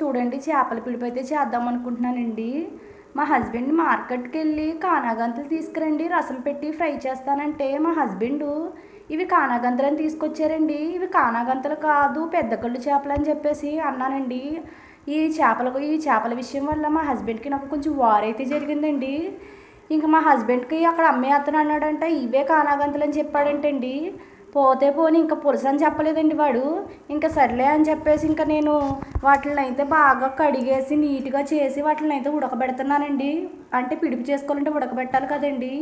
చూడండి చేపల పిడిపి అయితే చేద్దాం అనుకుంటున్నానండి. మా హస్బెండ్ మార్కెట్కి వెళ్ళి కానాగంతులు తీసుకురండి రసం పెట్టి ఫ్రై చేస్తానంటే మా హస్బెండ్ ఇవి కానాగంతులు అని తీసుకొచ్చారండి. ఇవి కానాగంతులు కాదు పెద్ద కళ్ళు చేపలు అని చెప్పేసి అన్నానండి. ఈ చేపల విషయం వల్ల మా హస్బెండ్కి నాకు కొంచెం వార్ అయితే జరిగిందండి. ఇంకా మా హస్బెండ్కి అక్కడ అమ్మే అతను అన్నాడంట ఇవే కానాగంతులు అని చెప్పాడంటండి. పోతే పోని ఇంకా పులుసు అని చెప్పలేదండి వాడు. ఇంకా సర్లే అని చెప్పేసి ఇంకా నేను వాటిని అయితే బాగా కడిగేసి నీట్గా చేసి వాటిని అయితే ఉడకబెడుతున్నానండి. అంటే పిడిపి చేసుకోవాలంటే ఉడకబెట్టాలి కదండి.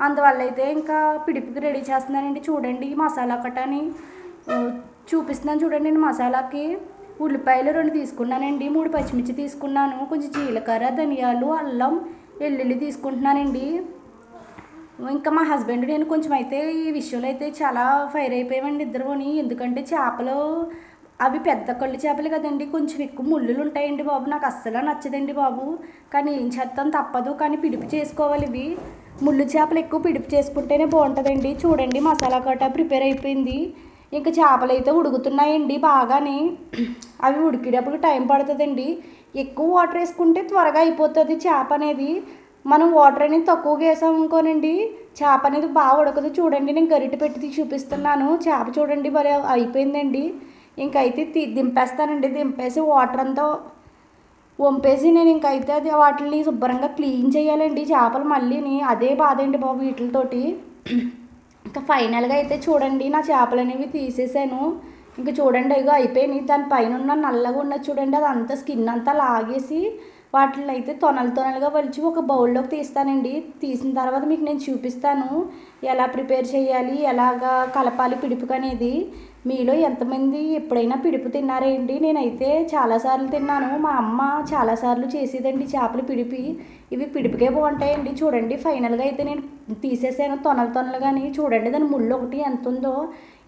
అందువల్ల అయితే ఇంకా పిడిపికి రెడీ చేస్తున్నానండి. చూడండి మసాలా కట్టని చూపిస్తున్నాను చూడండి. నేను మసాలాకి ఉల్లిపాయలు 2 తీసుకున్నానండి, 3 పచ్చిమిర్చి తీసుకున్నాను, కొంచెం జీలకర్ర, ధనియాలు, అల్లం, వెల్లుల్లి తీసుకుంటున్నానండి. ఇంకా మా హస్బెండ్ నేను కొంచెం అయితే ఈ విషయంలో అయితే చాలా ఫైర్ అయిపోయామండి ఇద్దరుని. ఎందుకంటే చేపలు అవి పెద్ద కళ్ళు చేపలు కదండి, కొంచెం ఎక్కువ ముళ్ళులు ఉంటాయండి బాబు. నాకు అస్సలు నచ్చదండి బాబు. కానీ ఏం చేస్తాం తప్పదు. కానీ పిడిపి చేసుకోవాలి. ఇవి ముళ్ళు చేపలు ఎక్కువ పిడిపి చేసుకుంటేనే బాగుంటుందండి. చూడండి మసాలా కట్ట ప్రిపేర్ అయిపోయింది. ఇంకా చేపలు అయితే ఉడుకుతున్నాయండి బాగానే. అవి ఉడికేటప్పుడు టైం పడుతుందండి. ఎక్కువ వాటర్ వేసుకుంటే త్వరగా అయిపోతుంది చేప అనేది. మనం వాటర్ అనేది తక్కువగా వేసాం అనుకోనండి చేప అనేది బాగా ఉడకదు. చూడండి నేను గరిటె పెట్టి చూపిస్తున్నాను. చేప చూడండి భలే అయిపోయిందండి. ఇంకైతే దింపేస్తానండి. దింపేసి వాటర్ అంతా వంపేసి నేను ఇంకైతే అది వాటిని శుభ్రంగా క్లీన్ చేయాలండి చేపలు మళ్ళీని. అదే బాధ అండి బాబు వీటితోటి. ఇంకా ఫైనల్గా అయితే చూడండి నా చేపలు అనేవి తీసేసాను. ఇంకా చూడండి ఇగో అయిపోయినాయి. దాని పైన ఉన్న నల్లగా ఉన్నది చూడండి అదంతా స్కిన్ అంతా లాగేసి వాటిని అయితే తొనలుగా వలిచి ఒక బౌల్లోకి తీస్తానండి. తీసిన తర్వాత మీకు నేను చూపిస్తాను ఎలా ప్రిపేర్ చేయాలి, ఎలాగా కలపాలి పిడుపుకి అనేది. మీలో ఎంతమంది ఎప్పుడైనా పిడుపు తిన్నారేంటి? నేనైతే చాలాసార్లు తిన్నాను. మా అమ్మ చాలాసార్లు చేసేదండి చేపలు పిడిపి. ఇవి పిడిపికే బాగుంటాయండి. చూడండి ఫైనల్గా అయితే నేను తీసేసాను తొనలుగాని. చూడండి దాని ముళ్ళు ఒకటి ఎంత ఉందో.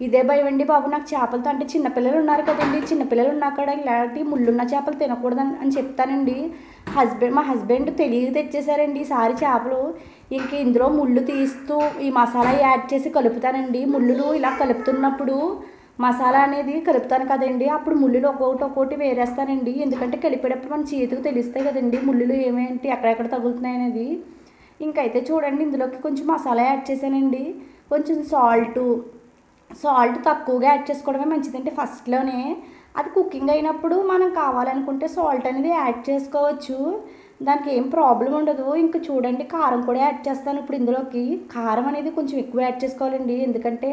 ఇదే భయం అండి బాబు నాకు చేపలతో. అంటే చిన్నపిల్లలు ఉన్నారు కదండి, చిన్నపిల్లలు ఉన్నాక ఇలాంటి ముళ్ళున్న చేపలు తినకూడదు అని చెప్తానండి. మా హస్బెండ్ తెలియక తెచ్చేసారండి ఈసారి చేపలు. ఇంక ఇందులో ముళ్ళు తీస్తూ ఈ మసాలా యాడ్ చేసి కలుపుతానండి. ముళ్ళులు ఇలా కలుపుతున్నప్పుడు మసాలా అనేది కలుపుతాను కదండి, అప్పుడు ముళ్ళులు ఒక్కొక్కటి వేరేస్తానండి. ఎందుకంటే కలిపేటప్పుడు మన చేతికి తెలుస్తాయి కదండి ముళ్ళులు ఏమేంటి ఎక్కడెక్కడ తగులుతున్నాయి అనేది. ఇంకైతే చూడండి ఇందులోకి కొంచెం మసాలా యాడ్ చేశానండి. కొంచెం సాల్ట్ తక్కువగా యాడ్ చేసుకోవడమే మంచిదండి ఫస్ట్లోనే. అది కుకింగ్ అయినప్పుడు మనం కావాలనుకుంటే సాల్ట్ అనేది యాడ్ చేసుకోవచ్చు. దానికి ఏం ప్రాబ్లం ఉండదు. ఇంకా చూడండి కారం కూడా యాడ్ చేస్తాను ఇప్పుడు ఇందులోకి. కారం అనేది కొంచెం ఎక్కువ యాడ్ చేసుకోవాలండి. ఎందుకంటే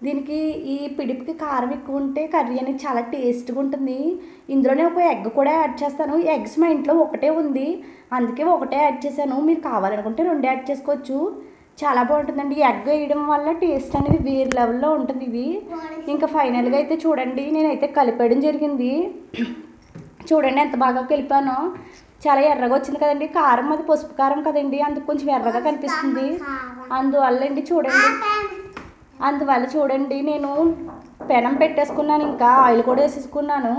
దీనికి ఈ పిడిపికి కారం ఎక్కువ ఉంటే కర్రీ అనేది చాలా టేస్ట్గా ఉంటుంది. ఇందులోనే ఒక ఎగ్ కూడా యాడ్ చేస్తాను. ఎగ్స్ మా ఇంట్లో ఒకటే ఉంది, అందుకే ఒకటే యాడ్ చేశాను. మీరు కావాలనుకుంటే 2 యాడ్ చేసుకోవచ్చు. చాలా బాగుంటుందండి. ఎగ్ వేయడం వల్ల టేస్ట్ అనేది వేరే లెవెల్లో ఉంటుంది ఇది. ఇంకా ఫైనల్గా అయితే చూడండి నేనైతే కలిపేయడం జరిగింది. చూడండి ఎంత బాగా కలిపానో. చాలా ఎర్రగా వచ్చింది కదండి. కారం అది పసుపు కారం కదండి, అందుకు కొంచెం ఎర్రగా కనిపిస్తుంది. అందువల్ల చూడండి నేను పెనం పెట్టేసుకున్నాను. ఇంకా ఆయిల్ కూడా వేసేసుకున్నాను.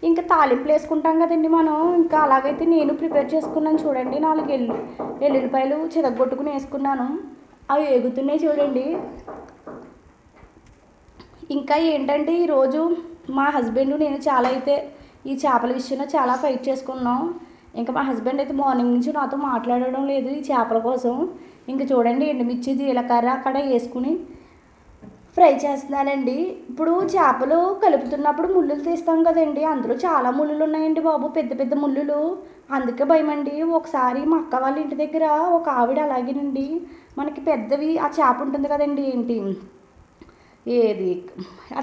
ఇంకా తాలింపులు వేసుకుంటాం కదండి మనం. ఇంకా అలాగైతే నేను ప్రిపేర్ చేసుకున్నాను. చూడండి 4 ఎల్లుల్లిపాయలు చితగొట్టుకుని వేసుకున్నాను. అవి ఎగుతున్నాయి చూడండి. ఇంకా ఏంటంటే ఈరోజు మా హస్బెండ్ నేను చాలా అయితే ఈ చేపల విషయంలో చాలా ఫైట్ చేసుకున్నాం. ఇంకా మా హస్బెండ్ అయితే మార్నింగ్ నుంచి నాతో మాట్లాడడం లేదు ఈ చేపల కోసం. ఇంకా చూడండి ఎండుమిర్చి జీలకర్ర అక్కడ వేసుకుని ఫ్రై చేస్తున్నానండి. ఇప్పుడు చేపలు కలుపుతున్నప్పుడు ముళ్ళులు తీస్తాం కదండి, అందులో చాలా ముళ్ళులు ఉన్నాయండి బాబు, పెద్ద పెద్ద ముళ్ళులు. అందుకే భయం అండి. ఒకసారి మా అక్క వాళ్ళ ఇంటి దగ్గర ఒక ఆవిడ అలాగేనండి మనకి పెద్దవి ఆ చేప ఉంటుంది కదండి, ఏది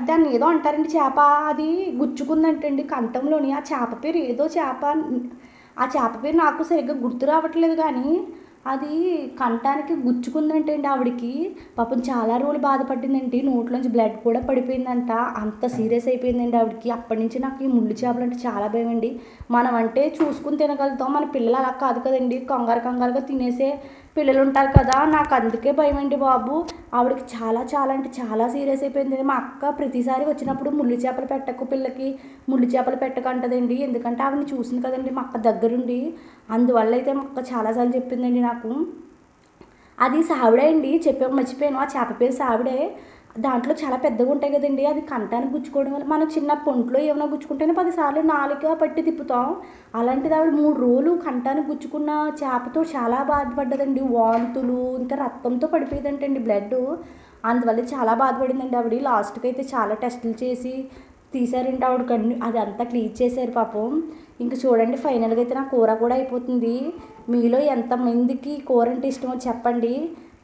దాన్ని ఏదో అంటారండి చేప, అది గుచ్చుకుందంటండి కంఠంలోని. ఆ చేప పేరు ఏదో చేప, ఆ చేప పేరు నాకు సరిగ్గా గుర్తు రావట్లేదు. కానీ అది కంఠానికి గుచ్చుకుందంటండి ఆవిడకి. పాపం చాలా రోజులు బాధపడిందండి. నోట్లోంచి బ్లడ్ కూడా పడిపోయిందంట. అంత సీరియస్ అయిపోయిందండి ఆవిడకి. అప్పటి నుంచి నాకు ఈ ముళ్ళు చేపలు అంటే చాలా భయం అండి. మనం అంటే చూసుకుని తినగలుగుతాం, మన పిల్లలు అలా కాదు కదండి, కంగారుగా తినేసే పిల్లలు ఉంటారు కదా. నాకు అందుకే భయం అండి బాబు. ఆవిడకి చాలా అంటే చాలా సీరియస్ అయిపోయింది. మా అక్క ప్రతిసారి వచ్చినప్పుడు ముళ్ళు చేపలు పెట్టకు పిల్లకి, ముళ్ళు చేపలు పెట్టకు అంటదండి. ఎందుకంటే ఆవిడని చూసింది కదండి మా అక్క దగ్గరుండి. అందువల్ల అయితే మా అక్క చాలాసార్లు చెప్పిందండి నాకు. అది సావిడే అండి, మర్చిపోయాను. ఆ చేప పేరు సావిడే. దాంట్లో చాలా పెద్దగా ఉంటాయి కదండి, అది కంటానికి గుచ్చుకోవడం వల్ల మనం చిన్న పొంట్లో ఏమైనా గుచ్చుకుంటేనే 10 సార్లు నాలుక పట్టి తిప్పుతాం. అలాంటిది ఆవిడ 3 రోజులు కంటానికి గుచ్చుకున్న చేపతో చాలా బాధపడ్డదండి. వాంతులు ఇంకా రక్తంతో పడిపోయేదంటండి బ్లడ్. అందువల్ల చాలా బాధపడిందండి ఆవిడ. లాస్ట్కి అయితే చాలా టెస్టులు చేసి తీసారంటే ఆవిడ కన్ను అదంతా క్లీన్ చేశారు పాపం. ఇంక చూడండి ఫైనల్గా అయితే నా కూర కూడా అయిపోతుంది. మీలో ఎంతమందికి కూర అంటే ఇష్టమో చెప్పండి.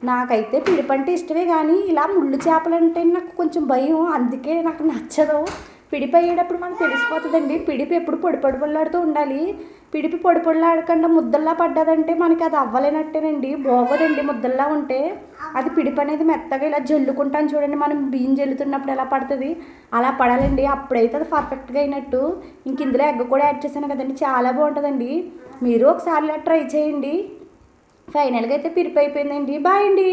నాకైతే పిడిపంటే ఇష్టమే, కానీ ఇలా ముళ్ళు చేపలంటే నాకు కొంచెం భయం, అందుకే నాకు నచ్చదు. పిడిపి అయ్యేటప్పుడు మనకు తెలిసిపోతుందండి. పిడిపి ఎప్పుడు పొడి పొడిపొడిలాడుతూ ఉండాలి. పిడిపి పొడి పొడిలాడకుండా ముద్దల్లా పడ్డదంటే మనకి అది అవ్వలేనట్టేనండి, బాగోదండి ముద్దల్లా ఉంటే. అది పిడిపి అనేది మెత్తగా ఇలా జల్లుకుంటాను చూడండి, మనం బియ్యం జల్లుతున్నప్పుడు ఎలా పడుతుంది అలా పడాలండి, అప్పుడైతే అది పర్ఫెక్ట్గా అయినట్టు. ఇంక ఇందులో ఎగ్ కూడా యాడ్ చేశాను కదండి, చాలా బాగుంటుందండి. మీరు ఒకసారి ఇలా ట్రై చేయండి. ఫైనల్గా అయితే పిడిపి అయిపోయిందండి. బాయ్ అండి.